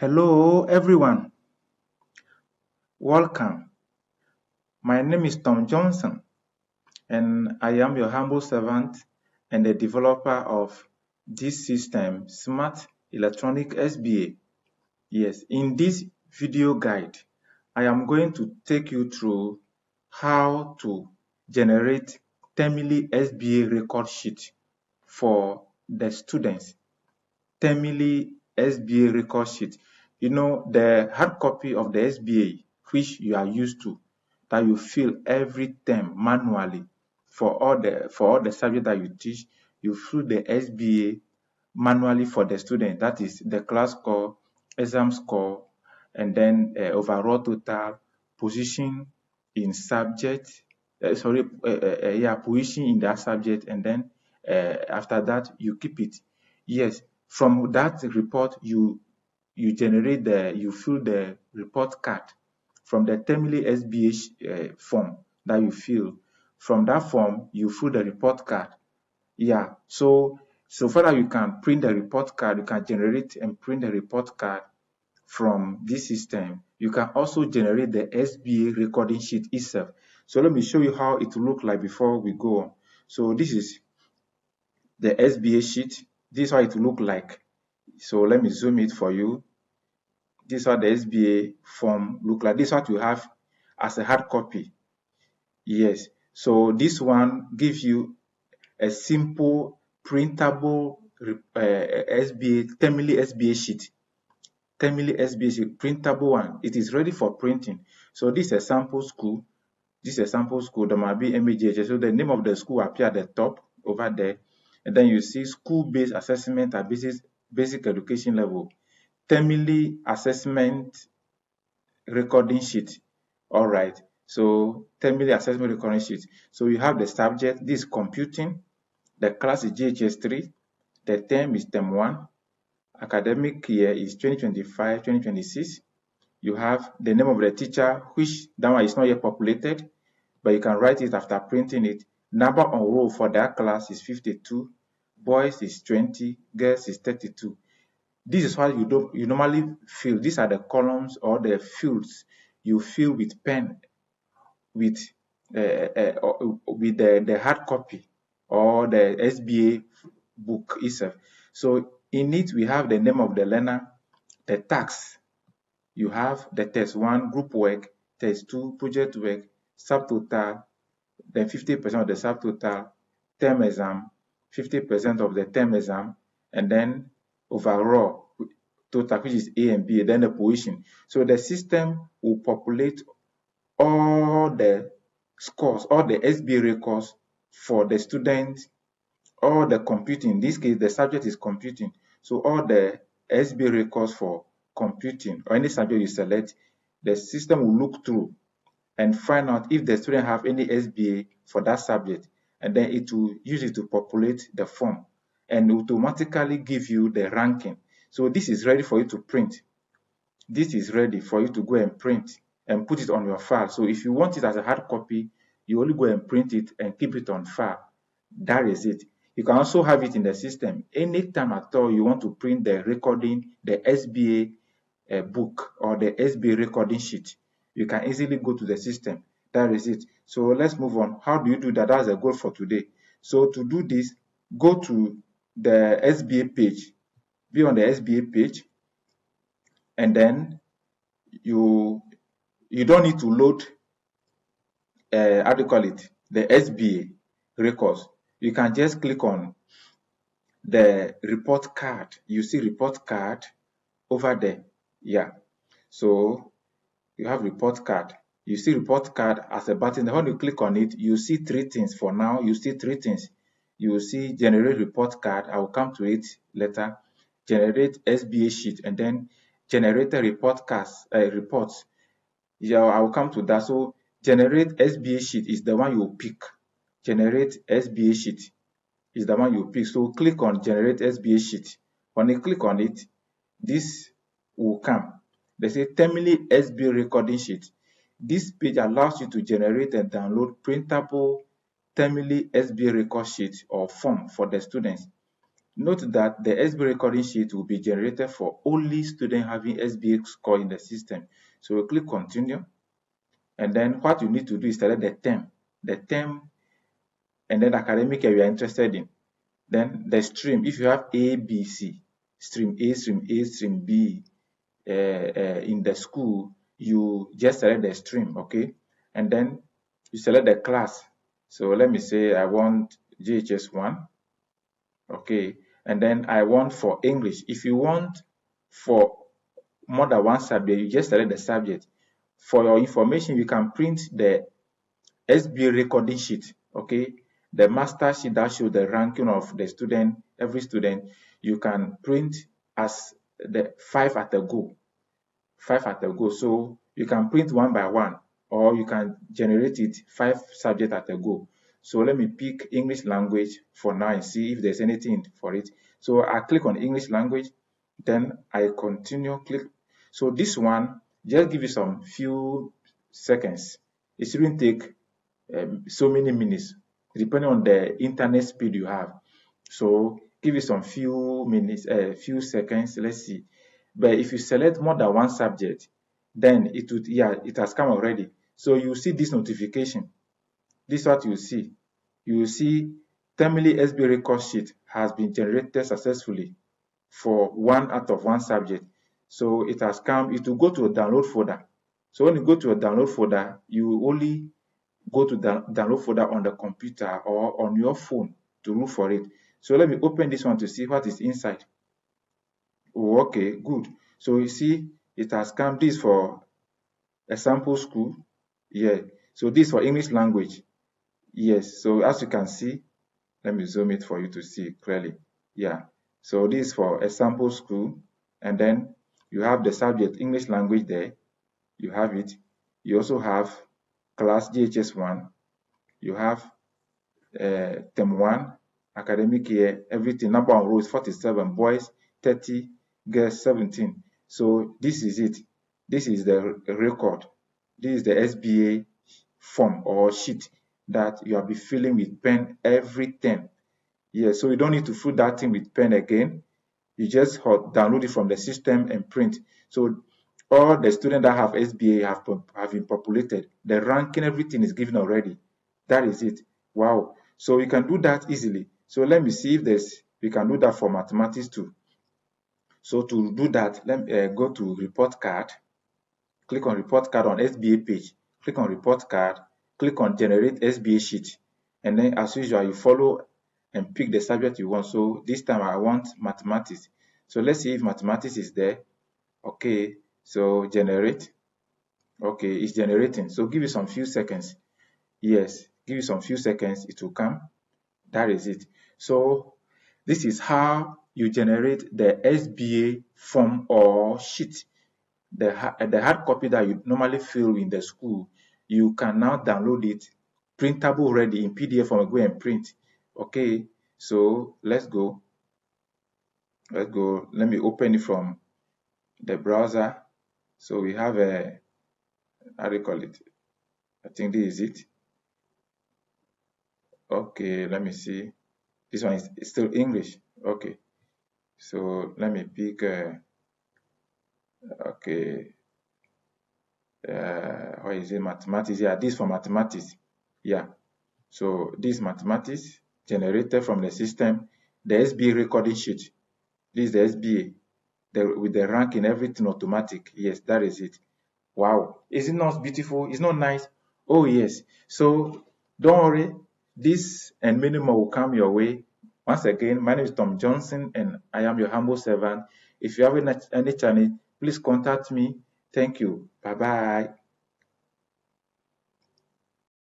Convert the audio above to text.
Hello everyone, welcome. My name is Tom Johnson and I am your humble servant and the developer of this system, Smart Electronic SBA. Yes, in this video guide, I am going to take you through how to generate Temily SBA record sheet for the students. Temily SBA record sheet. You know, the hard copy of the SBA, which you are used to, that you fill every term manually for all the subject that you teach, you fill the SBA manually for the student. That is the class score, exam score, and then overall total, position in subject, position in that subject, and then after that you keep it. Yes, from that report you fill the report card from the Temily SBA form that you fill. From that form you fill the report card. Yeah, so far you can print the report card, you can generate and print the report card from this system. You can also generate the SBA recording sheet itself. So let me show you how it will look like before we go on. So this is the SBA sheet. This is how it will look like. So let me zoom it for you. This is how the SBA form look like. This is what you have as a hard copy. Yes. So this one gives you a simple printable Temily SBA sheet. Temily SBA sheet, printable one. It is ready for printing. So this is a sample school. This is a sample school. There might be MAGHS. So the name of the school appear at the top over there. And then you see school-based assessment at basic education level. Temily assessment recording sheet. All right. So Temily assessment recording sheet. So you have the subject. This is computing. The class is JHS 3. The term is term 1. Academic year is 2025-2026. You have the name of the teacher, which that one is not yet populated, but you can write it after printing it. Number on roll for that class is 52. Boys is 20. Girls is 32. This is what you normally fill. These are the columns or the fields you fill with pen with the hard copy or the SBA book itself. So in it we have the name of the learner, the tasks. You have the test 1, group work, test 2, project work, subtotal, then 50% of the subtotal, term exam, 50% of the term exam, and then overall total, which is A and B, then the position. So the system will populate all the scores, all the SBA records for the students, all the computing. In this case, the subject is computing. So all the SBA records for computing or any subject you select, the system will look through and find out if the student have any SBA for that subject, and then it will use it to populate the form and automatically give you the ranking. So this is ready for you to print. This is ready for you to go and print and put it on your file. So if you want it as a hard copy, you only go and print it and keep it on file. That is it. You can also have it in the system. Anytime at all you want to print the recording, the SBA book or the SBA recording sheet, you can easily go to the system. That is it. So let's move on. How do you do that? That's a goal for today. So to do this, go to the SBA page. Be on the SBA page, and then you don't need to load how do you call it, the SBA records. You can just click on the report card. You see report card over there. Yeah. So you have report card. You see report card as a button. When you click on it, you see three things. For now, you see three things. You will see generate report card. I will come to it later. Generate SBA sheet, and then generate a report cards, reports. Yeah, I will come to that. So generate SBA sheet is the one you pick. Generate SBA sheet is the one you pick. So click on generate SBA sheet. When you click on it, this will come. They say Temily SBA recording sheet. This page allows you to generate and download printable Temily SBA record sheet or form for the students. Note that the SBA recording sheet will be generated for only students having SBA score in the system. So we click continue, and then what you need to do is select the term, and then academic year you are interested in. Then the stream, if you have A, B, C, stream A, stream B in the school, you just select the stream, okay? And then you select the class. So let me say I want JHS 1, okay? And then I want for English. If you want for more than one subject, you just select the subject. For your information, you can print the SBA recording sheet, okay? The master sheet that shows the ranking of the student, every student, you can print as the 5 at a go. 5 at a go. So you can print one by one, or you can generate it 5 subjects at a go. So let me pick English language for now and see if there's anything for it. So I click on English language, then I continue, click. So this one, just give you some few seconds. It shouldn't take so many minutes, depending on the internet speed you have. So give it some few minutes, few seconds. Let's see. But if you select more than one subject, then it would, yeah, it has come already. So you see this notification. This is what you see. You will see Temily SBA record sheet has been generated successfully for 1 out of 1 subject. So it has come. It will go to a download folder. So when you go to a download folder, you only go to the download folder on the computer or on your phone to look for it. So let me open this one to see what is inside. Oh, okay, good. So you see, it has come. This for a sample school. Yeah. So this for English language. Yes. So as you can see, let me zoom it for you to see clearly. Yeah. So this is for a sample school, and then you have the subject English language there. You have it. You also have class JHS 1. You have term 1, academic year, everything. Number of rows 47, boys 30, girls 17. So this is it. This is the record. This is the SBA form or sheet that you will be filling with pen every term. Yeah, so you don't need to fill that thing with pen again. You just download it from the system and print. So all the students that have SBA have been populated. The ranking, everything is given already. That is it. Wow. So you can do that easily. So let me see if we can do that for mathematics too. So to do that, let me go to report card. Click on report card on SBA page. Click on report card. Click on generate SBA sheet. And then as usual, you follow and pick the subject you want. So this time I want mathematics. So let's see if mathematics is there. Okay, so generate. Okay, it's generating. So give it some few seconds. Yes, give it some few seconds, it will come. That is it. So this is how you generate the SBA form or sheet. The hard copy that you normally fill in the school, you can now download it printable ready in PDF form. Go and print. Okay, so let's go. Let's go. Let me open it from the browser. So we have a, how do you call it? I think this is it. Okay, let me see. This one is still English. Okay, so let me pick. Okay, what is it? Mathematics. Yeah, this for mathematics. Yeah, so this mathematics generated from the system. The SBA recording sheet. This is the SBA. With the ranking, everything automatic. Yes, that is it. Wow, is it not beautiful? It's not nice? Oh yes. So don't worry, this and many more will come your way. Once again, my name is Tom Johnson and I am your humble servant. If you have any challenge, please contact me. Thank you. Bye bye.